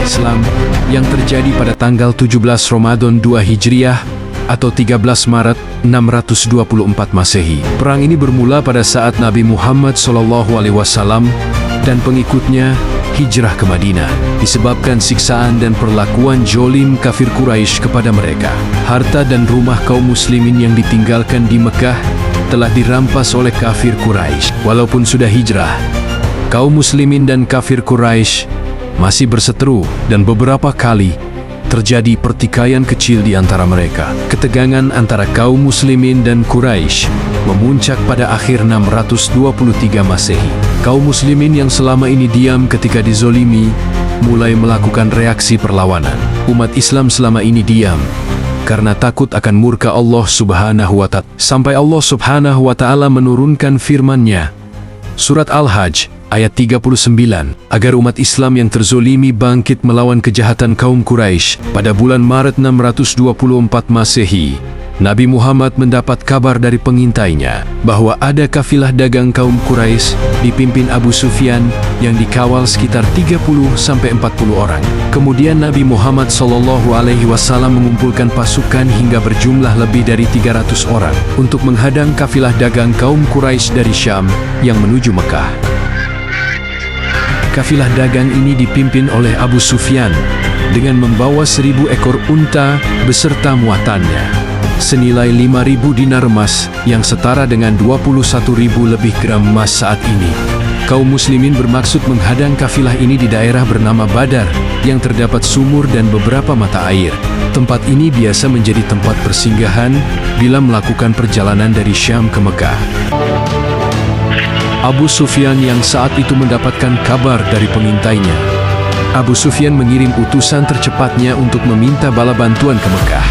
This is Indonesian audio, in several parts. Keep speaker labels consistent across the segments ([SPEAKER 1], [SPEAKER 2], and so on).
[SPEAKER 1] Islam yang terjadi pada tanggal 17 Ramadan 2 Hijriah atau 13 Maret 624 Masehi. Perang ini bermula pada saat Nabi Muhammad SAW dan pengikutnya hijrah ke Madinah disebabkan siksaan dan perlakuan jolim kafir Quraisy kepada mereka. Harta dan rumah kaum muslimin yang ditinggalkan di Mekah telah dirampas oleh kafir Quraisy. Walaupun sudah hijrah, kaum muslimin dan kafir Quraisy masih berseteru dan beberapa kali terjadi pertikaian kecil di antara mereka. Ketegangan antara kaum muslimin dan Quraisy memuncak pada akhir 623 Masehi. Kaum muslimin yang selama ini diam ketika dizolimi mulai melakukan reaksi perlawanan. Umat Islam selama ini diam karena takut akan murka Allah Subhanahu wa Ta'ala. Sampai Allah Subhanahu wa Ta'ala menurunkan firman-Nya, Surat Al-Hajj ayat 39, agar umat Islam yang terzolimi bangkit melawan kejahatan kaum Quraisy. Pada bulan Maret 624 Masehi, Nabi Muhammad mendapat kabar dari pengintainya bahwa ada kafilah dagang kaum Quraisy dipimpin Abu Sufyan yang dikawal sekitar 30-40 orang. Kemudian Nabi Muhammad SAW mengumpulkan pasukan hingga berjumlah lebih dari 300 orang untuk menghadang kafilah dagang kaum Quraisy dari Syam yang menuju Mekah. Kafilah dagang ini dipimpin oleh Abu Sufyan dengan membawa 1000 ekor unta beserta muatannya, senilai 5.000 dinar emas yang setara dengan 21.000 lebih gram emas saat ini. Kaum muslimin bermaksud menghadang kafilah ini di daerah bernama Badar yang terdapat sumur dan beberapa mata air. Tempat ini biasa menjadi tempat persinggahan bila melakukan perjalanan dari Syam ke Mekah. Abu Sufyan yang saat itu mendapatkan kabar dari pengintainya. Abu Sufyan mengirim utusan tercepatnya untuk meminta bala bantuan ke Mekah.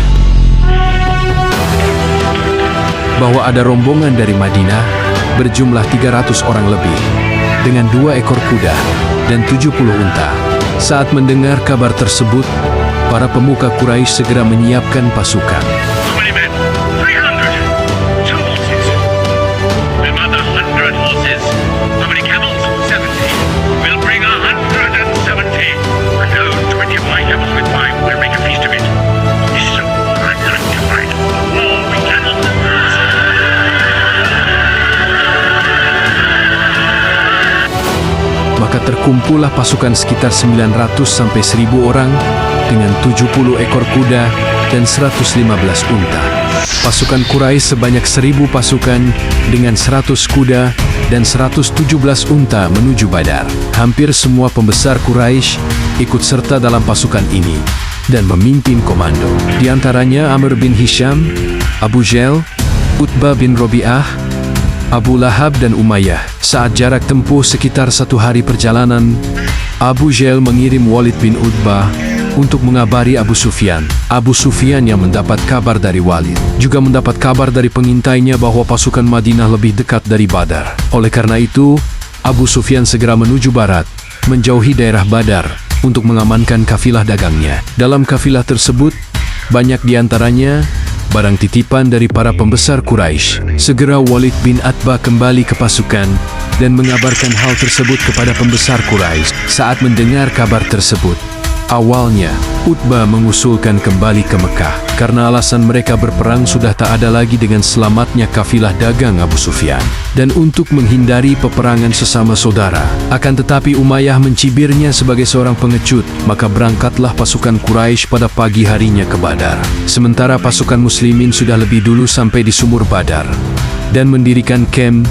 [SPEAKER 1] Bahwa ada rombongan dari Madinah berjumlah 300 orang lebih dengan 2 ekor kuda dan 70 unta. Saat mendengar kabar tersebut, para pemuka Quraisy segera menyiapkan pasukan. Maka terkumpullah pasukan sekitar 900 sampai 1000 orang dengan 70 ekor kuda dan 115 unta. Pasukan Quraisy sebanyak 1000 pasukan dengan 100 kuda dan 117 unta menuju Badar. Hampir semua pembesar Quraisy ikut serta dalam pasukan ini dan memimpin komando. Di antaranya Amr bin Hisham, Abu Jahl, Utbah bin Rabi'ah, Abu Lahab dan Umayyah. Saat jarak tempuh sekitar 1 hari perjalanan, Abu Jahl mengirim Walid bin Utbah untuk mengabari Abu Sufyan. Abu Sufyan yang mendapat kabar dari Walid juga mendapat kabar dari pengintainya bahwa pasukan Madinah lebih dekat dari Badar. Oleh karena itu, Abu Sufyan segera menuju barat, menjauhi daerah Badar untuk mengamankan kafilah dagangnya. Dalam kafilah tersebut, banyak diantaranya barang titipan dari para pembesar Quraisy. Segera Walid bin Utbah kembali ke pasukan dan mengabarkan hal tersebut kepada pembesar Quraisy. Saat mendengar kabar tersebut, awalnya Utbah mengusulkan kembali ke Mekah karena alasan mereka berperang sudah tak ada lagi dengan selamatnya kafilah dagang Abu Sufyan dan untuk menghindari peperangan sesama saudara. Akan tetapi Umayyah mencibirnya sebagai seorang pengecut, maka berangkatlah pasukan Quraisy pada pagi harinya ke Badar. Sementara pasukan muslimin sudah lebih dulu sampai di sumur Badar dan mendirikan kem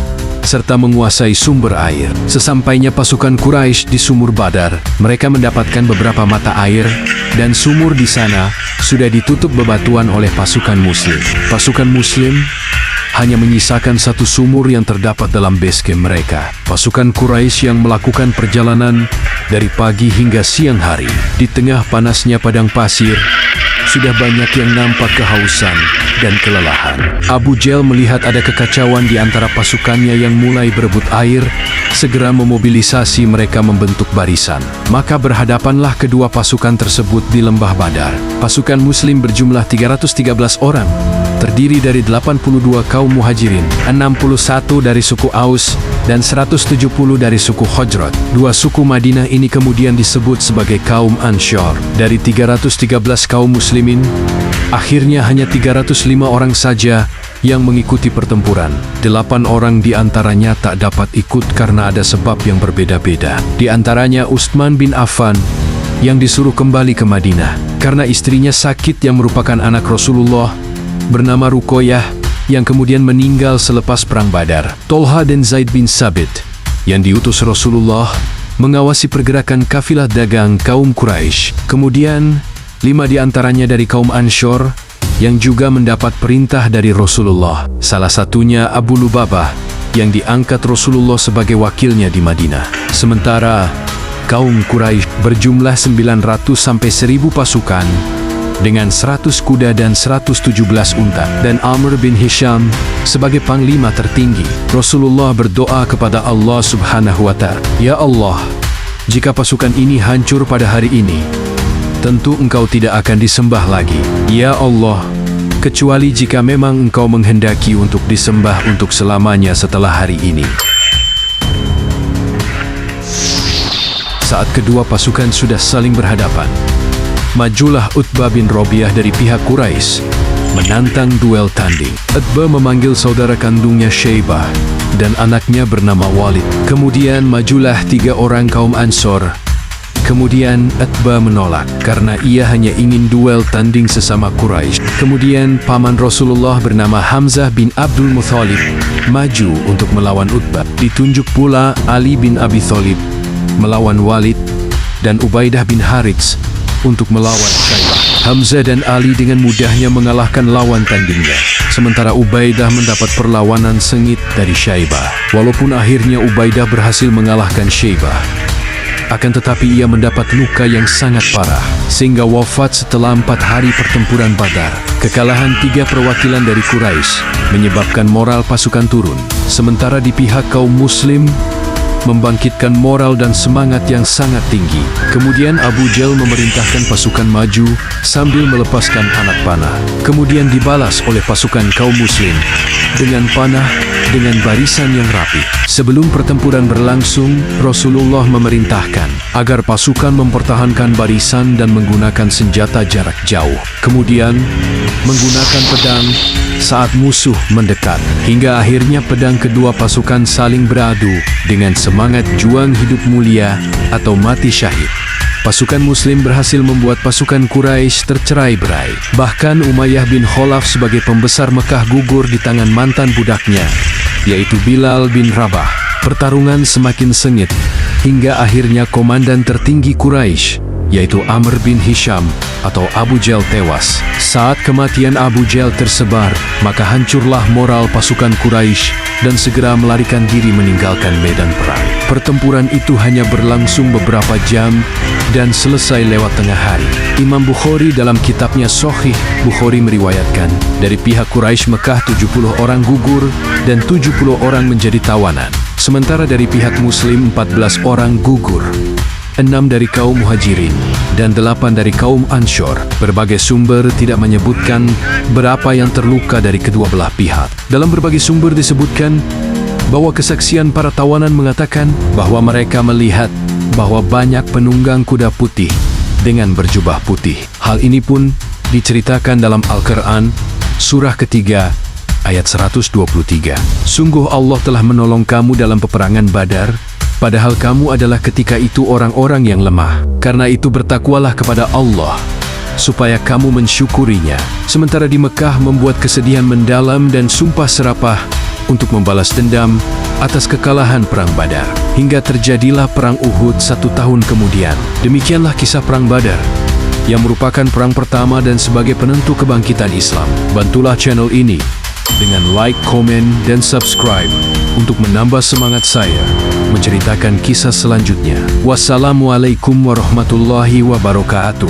[SPEAKER 1] serta menguasai sumber air. Sesampainya pasukan Quraisy di sumur Badar, mereka mendapatkan beberapa mata air dan sumur di sana sudah ditutup bebatuan oleh pasukan muslim. Pasukan muslim hanya menyisakan 1 sumur yang terdapat dalam base camp mereka. Pasukan Quraisy yang melakukan perjalanan dari pagi hingga siang hari di tengah panasnya padang pasir sudah banyak yang nampak kehausan dan kelelahan. Abu Jahl melihat ada kekacauan di antara pasukannya yang mulai berebut air, segera memobilisasi mereka membentuk barisan. Maka berhadapanlah kedua pasukan tersebut di lembah Badar. Pasukan Muslim berjumlah 313 orang, terdiri dari 82 kaum Muhajirin, 61 dari suku Aus, dan 170 dari suku Khazraj. Dua suku Madinah ini kemudian disebut sebagai kaum Ansyar. Dari 313 kaum muslimin, akhirnya hanya 305 orang saja yang mengikuti pertempuran. 8 orang di antaranya tak dapat ikut karena ada sebab yang berbeda-beda. Di antaranya Utsman bin Affan yang disuruh kembali ke Madinah karena istrinya sakit yang merupakan anak Rasulullah bernama Ruqayyah yang kemudian meninggal selepas perang Badar. Tolha dan Zaid bin Sabit yang diutus Rasulullah mengawasi pergerakan kafilah dagang kaum Quraisy. Kemudian 5 di antaranya dari kaum Ansyar yang juga mendapat perintah dari Rasulullah. Salah satunya Abu Lubabah yang diangkat Rasulullah sebagai wakilnya di Madinah. Sementara kaum Quraisy berjumlah 900 sampai 1000 pasukan dengan 100 kuda dan 117 unta, dan Amr bin Hisham sebagai panglima tertinggi. Rasulullah berdoa kepada Allah Subhanahu wa Ta'ala, "Ya Allah, jika pasukan ini hancur pada hari ini, tentu Engkau tidak akan disembah lagi. Ya Allah, kecuali jika memang Engkau menghendaki untuk disembah untuk selamanya setelah hari ini." Saat kedua pasukan sudah saling berhadapan, majulah Utbah bin Rabi'ah dari pihak Quraisy menantang duel tanding. Utbah memanggil saudara kandungnya Syaibah dan anaknya bernama Walid. Kemudian majulah 3 orang kaum Ansor. Kemudian Utbah menolak karena ia hanya ingin duel tanding sesama Quraisy. Kemudian paman Rasulullah bernama Hamzah bin Abdul Muthalib maju untuk melawan Utbah. Ditunjuk pula Ali bin Abi Thalib melawan Walid dan Ubaidah bin Harits untuk melawan Syaibah. Hamzah dan Ali dengan mudahnya mengalahkan lawan tandingnya, sementara Ubaidah mendapat perlawanan sengit dari Syaibah. Walaupun akhirnya Ubaidah berhasil mengalahkan Syaibah, akan tetapi ia mendapat luka yang sangat parah, sehingga wafat setelah 4 hari pertempuran Badar. Kekalahan 3 perwakilan dari Quraisy menyebabkan moral pasukan turun, sementara di pihak kaum Muslim membangkitkan moral dan semangat yang sangat tinggi. Kemudian Abu Jahl memerintahkan pasukan maju sambil melepaskan anak panah. Kemudian dibalas oleh pasukan kaum muslim dengan panah dengan barisan yang rapi. Sebelum pertempuran berlangsung, Rasulullah memerintahkan agar pasukan mempertahankan barisan dan menggunakan senjata jarak jauh. Kemudian menggunakan pedang saat musuh mendekat, hingga akhirnya pedang kedua pasukan saling beradu dengan semangat juang hidup mulia atau mati syahid. Pasukan Muslim berhasil membuat pasukan Quraisy tercerai-berai. Bahkan Umayyah bin Khalaf sebagai pembesar Mekah gugur di tangan mantan budaknya, yaitu Bilal bin Rabah. Pertarungan semakin sengit, hingga akhirnya komandan tertinggi Quraisy, yaitu Amr bin Hisham atau Abu Jahl tewas. Saat kematian Abu Jahl tersebar, maka hancurlah moral pasukan Quraisy dan segera melarikan diri meninggalkan medan perang. Pertempuran itu hanya berlangsung beberapa jam dan selesai lewat tengah hari. Imam Bukhari dalam kitabnya Shahih Bukhari meriwayatkan, dari pihak Quraisy Mekah 70 orang gugur dan 70 orang menjadi tawanan. Sementara dari pihak Muslim 14 orang gugur, 6 dari kaum Muhajirin dan 8 dari kaum Ansyar. Berbagai sumber tidak menyebutkan berapa yang terluka dari kedua belah pihak. Dalam berbagai sumber disebutkan bahwa kesaksian para tawanan mengatakan bahwa mereka melihat bahwa banyak penunggang kuda putih dengan berjubah putih. Hal ini pun diceritakan dalam Al-Quran, surah ketiga, ayat 123. Sungguh Allah telah menolong kamu dalam peperangan Badar, padahal kamu adalah ketika itu orang-orang yang lemah. Karena itu bertakwalah kepada Allah, supaya kamu mensyukurinya. Sementara di Mekah membuat kesedihan mendalam dan sumpah serapah untuk membalas dendam atas kekalahan perang Badar. Hingga terjadilah perang Uhud 1 tahun kemudian. Demikianlah kisah perang Badar, yang merupakan perang pertama dan sebagai penentu kebangkitan Islam. Bantulah channel ini dengan like, komen, dan subscribe untuk menambah semangat saya menceritakan kisah selanjutnya. Wassalamualaikum warahmatullahi wabarakatuh.